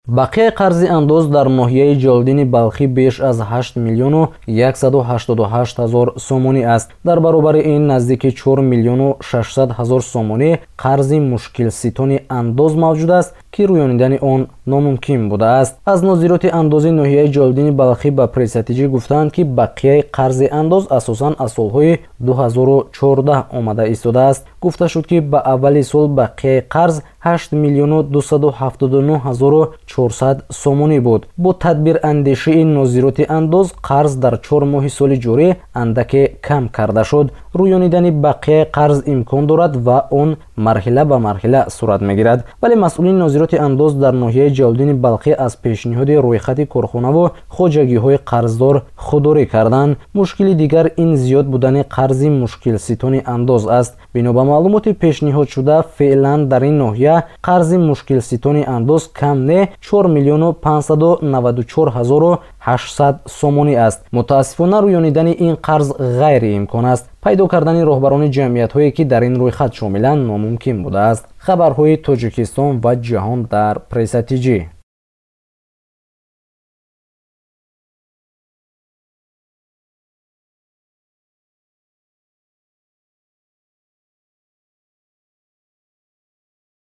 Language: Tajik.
бақияи қарзи андоз дар ноҳияи ҷолдини балхӣ беш аз 8 миллиону 188 ҳазор сомонӣ аст. дар баробари ин наздики 4 миллиону 600 ҳазор сомонӣ қарзи мушкилситони андоз мавҷуд аст ки рӯёнидани он номумкин будааст. аз нозироти андози ноҳияи ҷолдини балхӣ ба пресс-атиҷӣ гуфтанд ки бақияи қарзи андоз асосан аз солҳои 2014 омада истодааст. гуфта шуд ки ба аввали сол бақияи қарз 8 миллиону 279 ҳазору 400 сомонӣ буд. бо тадбирандешии нозироти андоз қарз дар 4 моҳи соли ҷорӣ андаке кам карда шуд. рӯёнидани бақияи қарз имкон дорад ва он марҳила ба марҳила сурат мегирад, вале масъулини нозироти андоз дар ноҳияи ҷолдини балхӣ аз пешниҳоди рӯйхати корхонаву хоҷагиҳои қарздор худдорӣ карданд. мушкили дигар ин зиёд будани қарзи мушкилситони андоз аст. бино ба маълумоти пешниҳодшуда феълан дар ин ноҳия қарзи мушкилситони андоз кам не 4 миллиону 594 ҳазору 800 сомонӣ аст. мутаассифона рӯёнидани ин қарз ғайриимкон аст. пайдо кардани роҳбарони ҷамъиятҳое ки дар ин рӯйхат шомиланд номумкин будааст. хабарҳои Тоҷикистон ва ҷаҳон дар пресс-атиҷӣ.